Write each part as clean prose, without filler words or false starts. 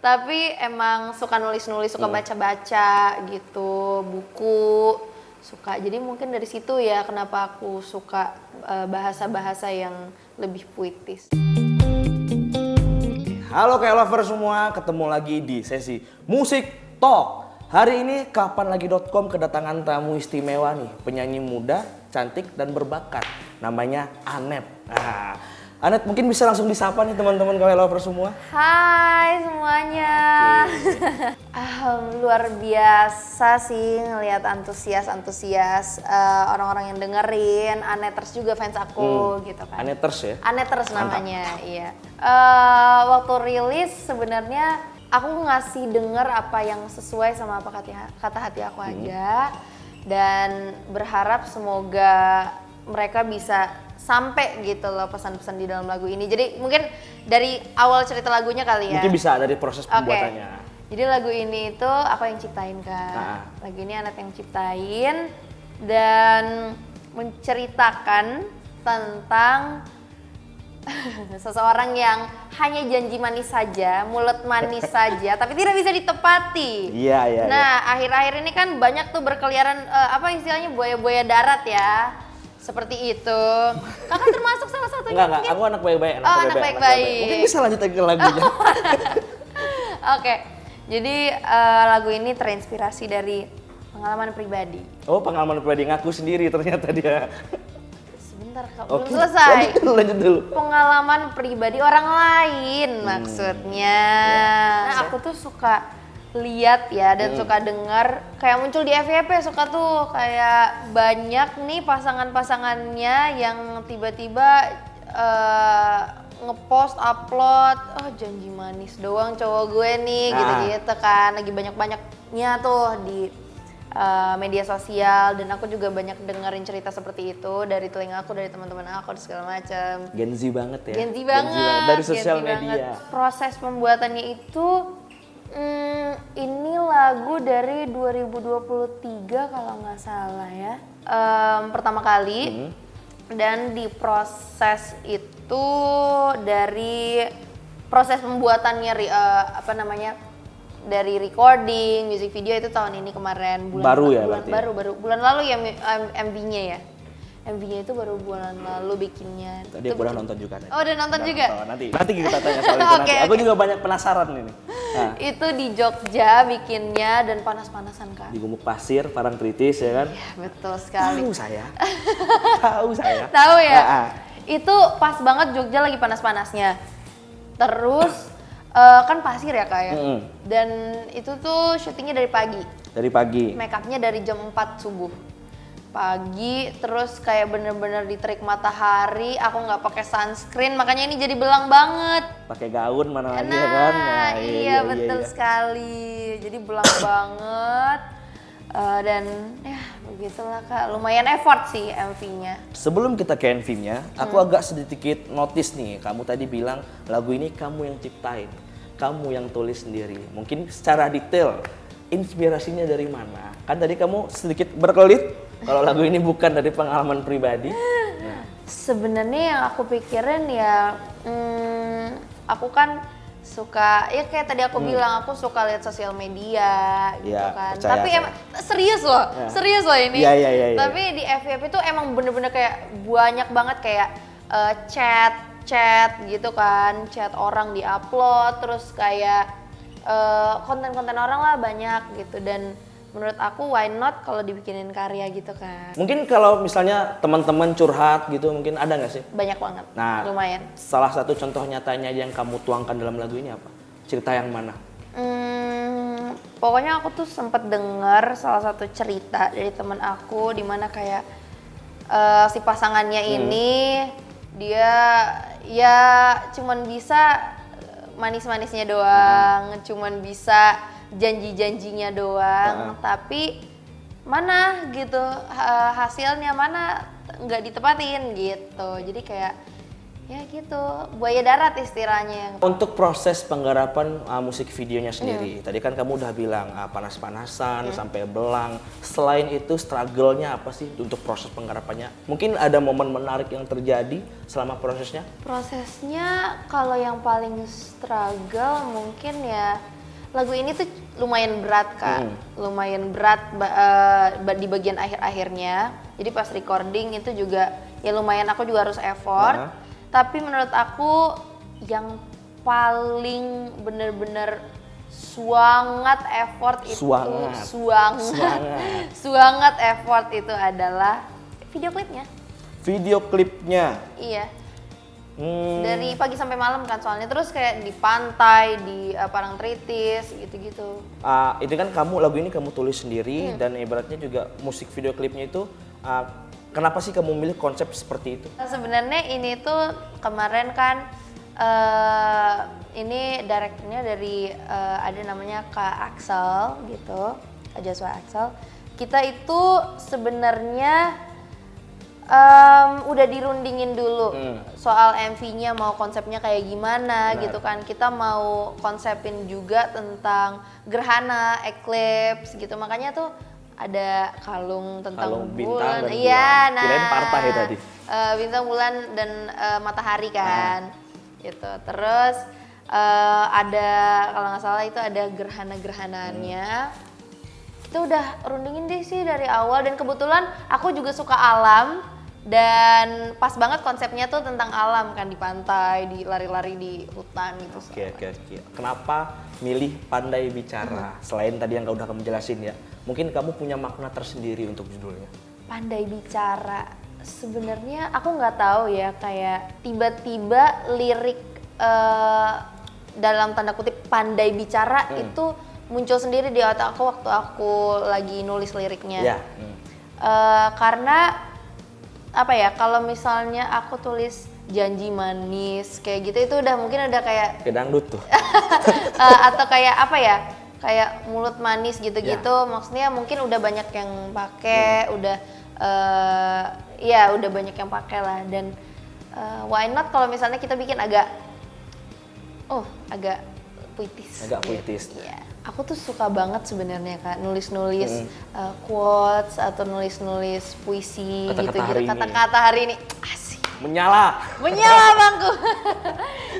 Tapi emang suka nulis-nulis, suka baca-baca gitu, buku, suka. Jadi mungkin dari situ ya kenapa aku suka bahasa-bahasa yang lebih puitis. Halo K-Lover semua, ketemu lagi di sesi Musik Talk. Hari ini kapanlagi.com kedatangan tamu istimewa nih, penyanyi muda, cantik dan berbakat. Namanya Anet. Nah, Anet mungkin bisa langsung disapa nih teman-teman K-Lover semua. Hai semuanya. Luar biasa sih ngelihat antusias orang-orang yang dengerin. Aneters juga fans aku gitu kan. Aneters ya? Aneters namanya, iya. Waktu rilis sebenarnya aku ngasih denger apa yang sesuai sama apa kata hati aku aja. Dan berharap semoga mereka bisa sampai gitu loh pesan-pesan di dalam lagu ini. Jadi mungkin dari awal cerita lagunya kali ya. Mungkin bisa dari proses pembuatannya. Jadi lagu ini itu aku yang ciptain kan. Lagu ini Anet yang ciptain dan menceritakan tentang seseorang yang hanya janji manis saja, mulut manis saja, tapi tidak bisa ditepati. Iya. Nah, akhir-akhir ini kan banyak tuh berkeliaran apa istilahnya buaya-buaya darat ya. Seperti itu. Kakak termasuk salah satunya. Enggak, aku anak baik-baik. Anak baik-baik. Mungkin bisa lanjut lagi ke lagunya. Oke. Jadi lagu ini terinspirasi dari pengalaman pribadi. Oh, pengalaman pribadi, ngaku sendiri ternyata dia. Sebentar, Kak, belum selesai. Lanjut dulu. Pengalaman pribadi orang lain maksudnya. Nah, aku tuh suka lihat ya dan suka dengar kayak muncul di FYP, suka tuh kayak banyak nih pasangannya yang tiba-tiba ngepost upload janji manis doang cowok gue nih gitu-gitu kan, lagi banyak-banyaknya tuh di media sosial, dan aku juga banyak dengerin cerita seperti itu dari telinga aku, dari teman-teman aku segala macam. Gen Z banget ya. Gen Z banget dari sosial media. Proses pembuatannya itu ini lagu dari 2023 kalau nggak salah ya, pertama kali. Dan di proses itu dari proses pembuatannya dari recording, music video itu tahun ini kemarin bulan lalu ya MV-nya ya. MV-nya itu baru bulan lalu bikinnya. Tadi aku udah nonton juga. Oh, udah nonton juga? Nanti kita tanya soal itu nanti. Aku juga banyak penasaran ini. Nah. Itu di Jogja bikinnya dan panas-panasan kan. Di Gumuk Pasir, Parangtritis ya kan? Iya, betul sekali. Tahu saya. Tahu ya? Itu pas banget Jogja lagi panas-panasnya. Terus kan pasir ya Kak ya? Dan itu tuh syutingnya dari pagi. Dari pagi? Make up-nya dari jam 4 subuh. Pagi, terus kayak bener-bener di terik matahari, aku nggak pakai sunscreen, makanya ini jadi belang banget. Pakai gaun mana lagi ya kan? Nah, iya betul sekali, jadi belang banget. Dan ya begitulah Kak, lumayan effort sih MV-nya. Sebelum kita ke MV-nya, aku agak sedikit notice nih, kamu tadi bilang lagu ini kamu yang ciptain, kamu yang tulis sendiri. Mungkin secara detail, inspirasinya dari mana? Kan tadi kamu sedikit berkelit kalau lagu ini bukan dari pengalaman pribadi. Nah. Sebenarnya yang aku pikirin ya, aku kan suka, ya kayak tadi aku bilang, aku suka lihat sosial media gitu kan. Tapi emang serius loh ini. Iya. Tapi di FYP tuh emang bener-bener kayak banyak banget kayak chat gitu kan, chat orang di-upload, terus kayak konten-konten orang lah banyak gitu. Dan menurut aku why not kalau dibikinin karya gitu kan. Mungkin kalau misalnya teman-teman curhat gitu mungkin ada nggak sih? Banyak banget, lumayan. Salah satu contoh nyatanya yang kamu tuangkan dalam lagu ini apa? Cerita yang mana? Pokoknya aku tuh sempet denger salah satu cerita dari teman aku, dimana kayak si pasangannya ini dia ya cuman bisa manis-manisnya doang, cuman bisa janji-janjinya doang, tapi mana gitu hasilnya mana nggak ditepatin gitu. Jadi kayak Ya gitu, buaya darat istilahnya yang. Untuk proses penggarapan musik videonya sendiri, tadi kan kamu udah bilang panas-panasan sampai belang. Selain itu struggle-nya apa sih untuk proses penggarapannya? Mungkin ada momen menarik yang terjadi selama prosesnya? Prosesnya kalau yang paling struggle mungkin ya lagu ini tuh lumayan berat Kak, lumayan berat di bagian akhir-akhirnya. Jadi pas recording itu juga ya lumayan aku juga harus effort. Tapi menurut aku yang paling bener-bener suangat effort itu suangat effort itu adalah video klipnya. Video klipnya? Iya. Dari pagi sampai malam kan soalnya, terus kayak di pantai, di Parangtritis gitu-gitu. Itu kan lagu ini kamu tulis sendiri dan ibaratnya juga musik video klipnya itu kenapa sih kamu milih konsep seperti itu? Sebenarnya ini tuh kemarin kan ini direkturnya dari ada namanya Kak Axel gitu, Kak Joshua Axel. Kita itu sebenarnya udah dirundingin dulu soal MV-nya mau konsepnya kayak gimana. Gitu kan. Kita mau konsepin juga tentang gerhana, eclipse gitu. Makanya tuh ada kalung tentang bintang bulan. dan Iya, bulan. nah. Kirain partai tadi. Bintang, bulan dan matahari kan. Gitu. Terus ada kalau nggak salah itu ada gerhana-gerhananya. Kita udah rundingin deh sih dari awal dan kebetulan aku juga suka alam. Dan pas banget konsepnya tuh tentang alam kan, di pantai, di lari-lari di hutan gitu. Oke. Kenapa milih Pandai Bicara? Selain tadi yang udah kamu jelasin ya, mungkin kamu punya makna tersendiri untuk judulnya. Pandai Bicara, sebenarnya aku nggak tahu ya, kayak tiba-tiba lirik dalam tanda kutip Pandai Bicara itu muncul sendiri di otak aku waktu aku lagi nulis liriknya. Karena apa ya, kalau misalnya aku tulis janji manis kayak gitu, itu udah mungkin udah kayak dangdut tuh. Atau kayak apa ya, kayak mulut manis gitu-gitu. Maksudnya mungkin udah banyak yang pakai, udah udah banyak yang pakai lah. Dan why not kalau misalnya kita bikin agak puitis. Agak puitis. Iya. Aku tuh suka banget sebenarnya Kak, nulis-nulis quotes atau nulis-nulis puisi gitu-gitu. Kata-kata hari ini asik. Menyala bangku.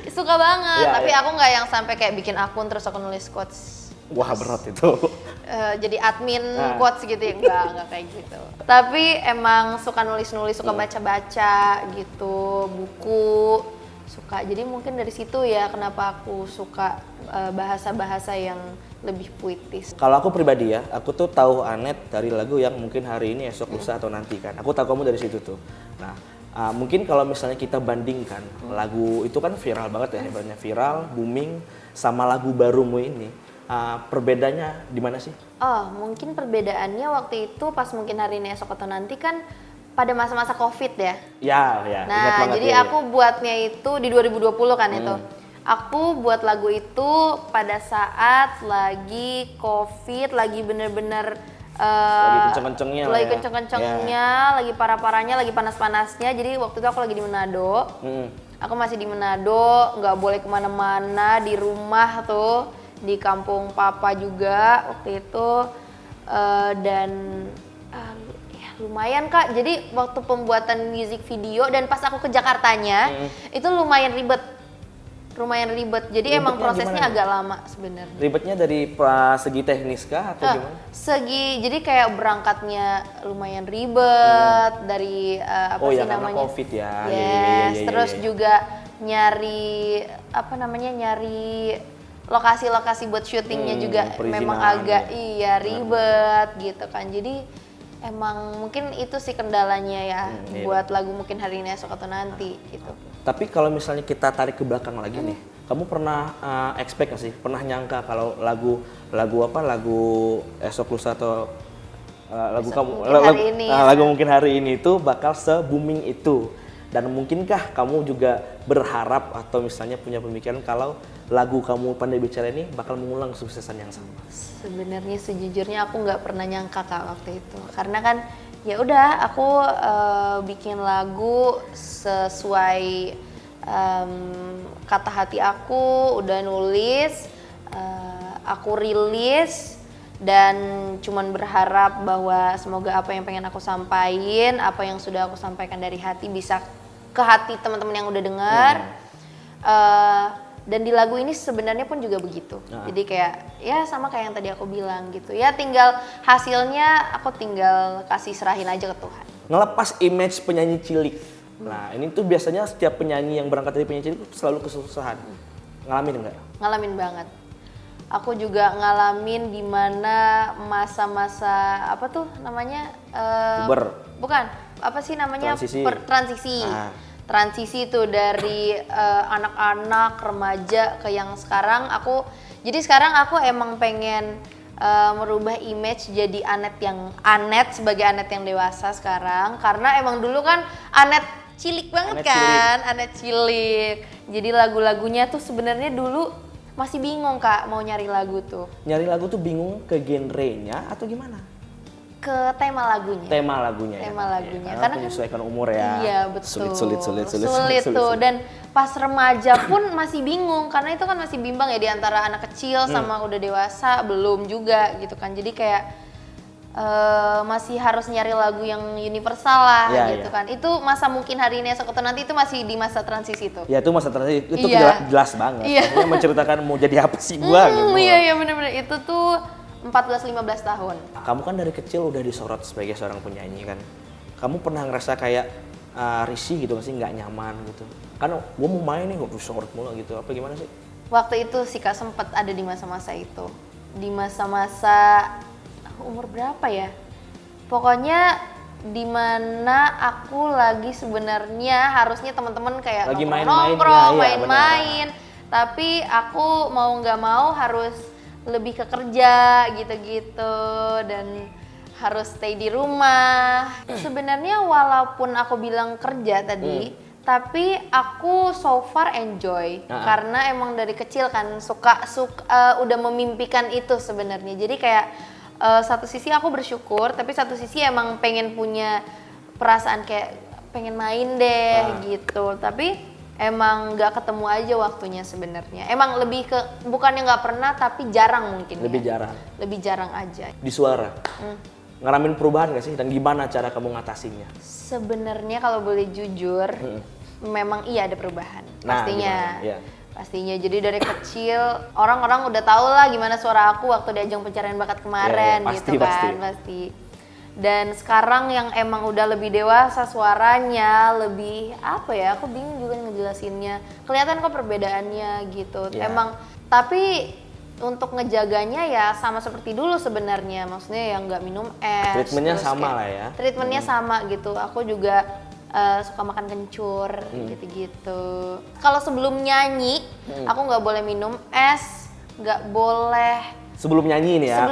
Suka banget, tapi aku nggak yang sampai kayak bikin akun terus aku nulis quotes. Wah, berat itu. Jadi admin quotes gitu ya, enggak kayak gitu. Tapi emang suka nulis-nulis, suka baca-baca gitu, buku. Suka. Jadi mungkin dari situ ya kenapa aku suka bahasa-bahasa yang lebih puitis. Kalau aku pribadi ya, aku tuh tahu Anet dari lagu yang mungkin hari ini, esok, lusa atau nanti kan. Aku tahu kamu dari situ tuh. Nah, mungkin kalau misalnya kita bandingkan lagu itu kan viral banget ya, ibaratnya viral, booming, sama lagu barumu ini, perbedaannya di mana sih? Mungkin perbedaannya waktu itu pas mungkin hari ini, esok atau nanti kan pada masa-masa COVID ya. Ya. Nah, jadi aku buatnya itu di 2020 kan itu. Aku buat lagu itu pada saat lagi COVID, lagi bener-bener lagi kenceng-kencengnya, lagi parah-parahnya, lagi panas-panasnya. Jadi waktu itu aku lagi di Manado. Aku masih di Manado, nggak boleh kemana-mana, di rumah tuh, di kampung papa juga waktu itu. Dan lumayan Kak, jadi waktu pembuatan music video dan pas aku ke Jakartanya itu lumayan ribet. Jadi ribetnya emang prosesnya agak lama sebenarnya. Ribetnya dari segi teknis kah atau gimana? Jadi kayak berangkatnya lumayan ribet dari namanya? COVID ya. Yes, terus juga nyari lokasi-lokasi buat syutingnya juga memang agak ribet gitu kan. Jadi emang mungkin itu sih kendalanya ya buat lagu mungkin hari ini, esok atau nanti gitu. Tapi kalau misalnya kita tarik ke belakang lagi nih, kamu pernah expect gak sih? Pernah nyangka kalau lagu esok, lusa atau lagu mungkin hari ini itu bakal se-booming itu? Dan mungkinkah kamu juga berharap atau misalnya punya pemikiran kalau lagu kamu Pandai Bicara ini bakal mengulang suksesan yang sama? Sebenarnya sejujurnya aku nggak pernah nyangka Kak waktu itu, karena kan ya udah aku bikin lagu sesuai Kata hati aku udah nulis, aku rilis, dan cuman berharap bahwa semoga apa yang pengen aku sampaikan, apa yang sudah aku sampaikan dari hati bisa ke hati teman-teman yang udah dengar. Dan di lagu ini sebenarnya pun juga begitu. Jadi kayak ya sama kayak yang tadi aku bilang gitu. Ya tinggal hasilnya aku tinggal kasih serahin aja ke Tuhan. Ngelepas image penyanyi cilik. Nah ini tuh biasanya setiap penyanyi yang berangkat dari penyanyi cilik selalu kesusahan. Ngalamin nggak? Ngalamin banget. Aku juga ngalamin dimana masa-masa apa tuh namanya? Bukan, apa sih namanya? Transisi. Transisi tuh dari anak-anak remaja ke yang sekarang jadi sekarang aku emang pengen merubah image jadi Anet sebagai Anet yang dewasa sekarang, karena emang dulu kan Anet cilik banget kan, Anet cilik. Jadi lagu-lagunya tuh sebenarnya dulu masih bingung Kak mau nyari lagu tuh. Nyari lagu tuh bingung ke genrenya atau gimana? Ke tema lagunya. Tema lagunya. Karena menyesuaikan umur ya. Iya betul. Sulit tuh. Dan pas remaja pun masih bingung karena itu kan masih bimbang ya di antara anak kecil sama udah dewasa belum juga gitu kan. Jadi kayak masih harus nyari lagu yang universal lah gitu kan. Itu masa mungkin hari ini esok atau nanti itu masih di masa transisi tuh. Ya itu masa transisi itu jelas banget. Maksudnya menceritakan mau jadi apa sih gua gitu. Iya benar-benar itu tuh 14-15 tahun. Kamu kan dari kecil udah disorot sebagai seorang penyanyi kan. Kamu pernah ngerasa kayak risih gitu nggak sih, nggak nyaman gitu? Kan gue mau main nih, gue disorot mulu gitu. Apa gimana sih? Waktu itu sih Kak sempet ada di masa-masa itu. Di masa-masa umur berapa ya? Pokoknya di mana aku lagi sebenarnya harusnya teman-teman kayak lagi nongkrong, main-main. Tapi aku mau nggak mau harus lebih ke kerja gitu-gitu dan harus stay di rumah. Sebenarnya walaupun aku bilang kerja tadi, tapi aku so far enjoy karena emang dari kecil kan suka udah memimpikan itu sebenarnya. Jadi kayak satu sisi aku bersyukur, tapi satu sisi emang pengen punya perasaan kayak pengen main deh gitu. Tapi emang nggak ketemu aja waktunya sebenarnya. Emang lebih ke bukannya nggak pernah tapi jarang mungkin. Lebih jarang aja. Di suara. Ngalamin perubahan nggak sih dan gimana cara kamu ngatasinnya? Sebenarnya kalau boleh jujur, memang iya ada perubahan. Pastinya. Pastinya. Jadi dari kecil orang-orang udah tahu lah gimana suara aku waktu di ajang pencarian bakat kemarin gitu kan. Pasti. Dan sekarang yang emang udah lebih dewasa suaranya, lebih apa ya, aku bingung juga ngejelasinnya. Kelihatan kok perbedaannya gitu. Emang tapi untuk ngejaganya ya sama seperti dulu sebenarnya. Maksudnya yang nggak minum es. Treatmentnya sama lah ya. Treatmentnya sama gitu. Aku juga suka makan kencur gitu-gitu. Kalau sebelum nyanyi, aku nggak boleh minum es, nggak boleh. Sebelum nyanyi nih ya.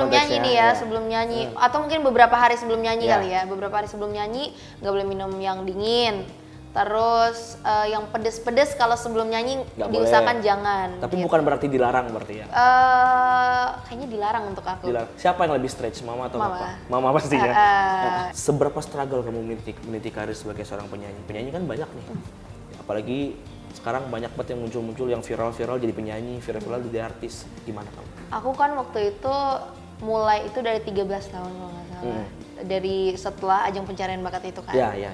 Sebelum nyanyi atau mungkin beberapa hari sebelum nyanyi kali ya. Beberapa hari sebelum nyanyi nggak boleh minum yang dingin. Terus yang pedes-pedes kalau sebelum nyanyi diusahakan jangan. Tapi gitu. Bukan berarti dilarang berarti ya? Kayaknya dilarang untuk aku. Siapa yang lebih stretch, mama atau papa? Mama pasti ya. Seberapa struggle kamu meniti karir sebagai seorang penyanyi? Penyanyi kan banyak nih. Apalagi sekarang banyak banget yang muncul-muncul yang viral-viral jadi penyanyi, viral-viral jadi artis. Gimana kamu? Aku kan waktu itu mulai itu dari 13 tahun kalau nggak salah. Dari setelah ajang pencarian bakat itu kan. Iya.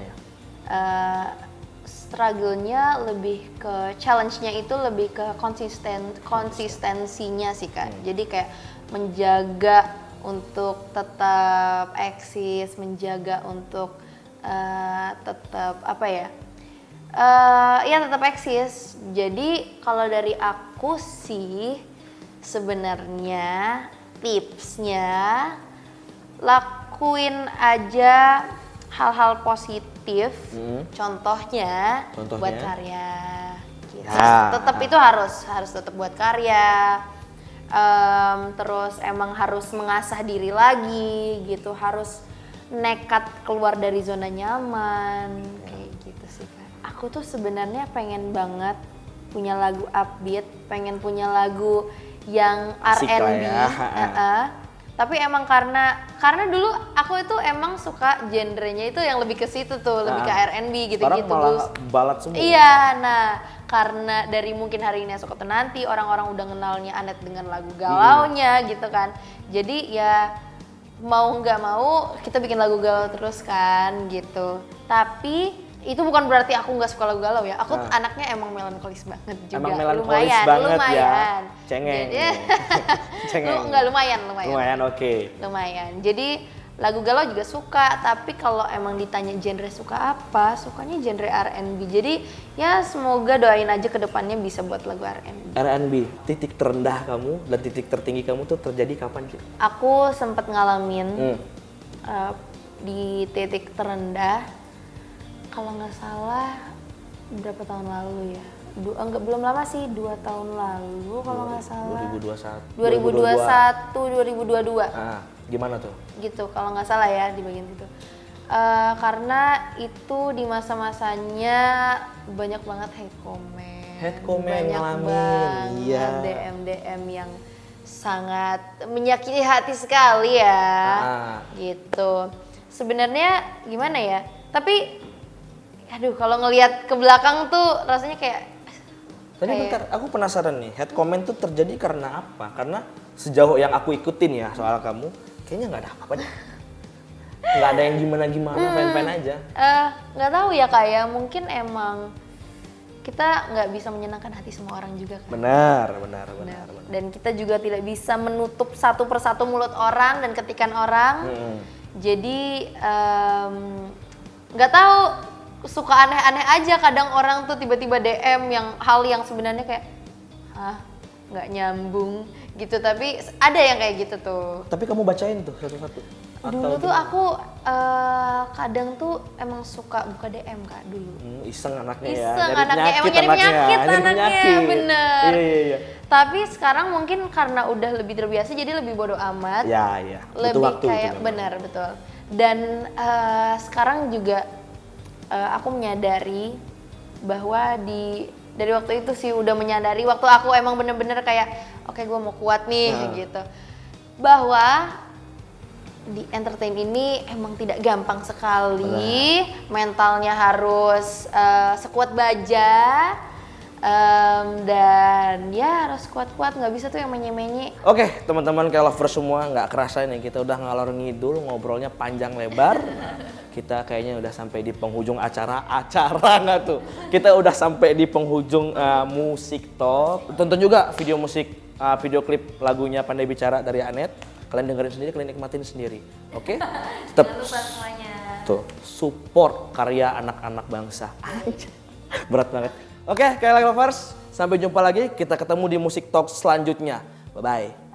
Struggle-nya lebih ke challenge-nya itu lebih ke konsistensinya sih kan. Jadi kayak menjaga untuk tetap eksis, menjaga untuk tetap apa ya? Tetap eksis. Jadi kalau dari aku sih sebenarnya tipsnya lakuin aja hal-hal positif. Contohnya buat karya. Gitu. Tetap itu harus tetap buat karya. Terus emang harus mengasah diri lagi gitu, harus nekat keluar dari zona nyaman kayak gitu sih Kak. Aku tuh sebenarnya pengen banget punya lagu upbeat, pengen punya lagu yang R&B, Tapi emang karena dulu aku itu emang suka genrenya itu yang lebih ke situ tuh, lebih ke R&B gitu-gitu. Sekarang malah balad semua. Iya, nah karena dari mungkin hari ini esok atau nanti orang-orang udah kenalnya Anet dengan lagu galaunya gitu kan. Jadi ya mau nggak mau kita bikin lagu galau terus kan gitu. Tapi itu bukan berarti aku nggak suka lagu galau ya. Aku anaknya emang melankolis banget juga. Emang melankolis banget ya. Cengeng. Cengeng. Enggak lumayan. Lumayan, oke. Lumayan. Jadi lagu galau juga suka, tapi kalau emang ditanya genre suka apa, sukanya genre R&B. Jadi ya semoga doain aja ke depannya bisa buat lagu R&B. R&B, titik terendah kamu dan titik tertinggi kamu tuh terjadi kapan, Ci? Aku sempat ngalamin di titik terendah. Kalau nggak salah berapa tahun lalu ya? Belum lama sih, 2 tahun lalu kalau nggak salah. 2022. Gimana tuh? Gitu, kalau nggak salah ya di bagian itu. Karena itu di masa-masanya banyak banget hate comment. Banyak banget DM yang sangat menyakiti hati sekali ya. Gitu. Sebenarnya gimana ya? Tapi aduh, kalau ngelihat ke belakang tuh rasanya kayak. Tadi bentar, aku penasaran nih, hate comment tuh terjadi karena apa? Karena sejauh yang aku ikutin ya soal kamu, kayaknya nggak ada apa-apa deh. Nggak ada yang gimana-gimana, fan-fan aja. Nggak tahu ya Kak ya, mungkin emang kita nggak bisa menyenangkan hati semua orang juga kan. Benar. Dan kita juga tidak bisa menutup satu persatu mulut orang dan ketikan orang. Jadi nggak tahu, suka aneh-aneh aja kadang orang tuh tiba-tiba DM yang hal yang sebenarnya kayak nggak nyambung gitu, tapi ada yang kayak gitu tuh. Tapi kamu bacain tuh satu-satu? Dulu tuh aku kadang tuh emang suka buka DM Kak dulu. Iseng anaknya ya. Emang nyari penyakit anaknya, bener. Iya. Tapi sekarang mungkin karena udah lebih terbiasa jadi lebih bodo amat. Iya. Lebih waktu kayak benar, betul. Dan sekarang juga aku menyadari bahwa dari waktu itu sih udah menyadari waktu aku emang bener-bener kayak oke, gue mau kuat nih gitu, bahwa di entertain ini emang tidak gampang sekali. Mentalnya harus sekuat baja, dan ya harus kuat-kuat, nggak bisa tuh yang menye-menye. Oke, teman-teman K-lovers semua, nggak kerasa nih kita udah ngalor ngidul, ngobrolnya panjang lebar. Kita kayaknya udah sampai di penghujung acara nggak tuh? Kita udah sampai di penghujung musik talk. Tonton juga video video klip lagunya Pandai Bicara dari Anet. Kalian dengerin sendiri, kalian nikmatin sendiri. Oke? Tetap tuh support karya anak-anak bangsa. Berat banget. Oke, K-lovers, sampai jumpa lagi. Kita ketemu di musik talk selanjutnya. Bye-bye.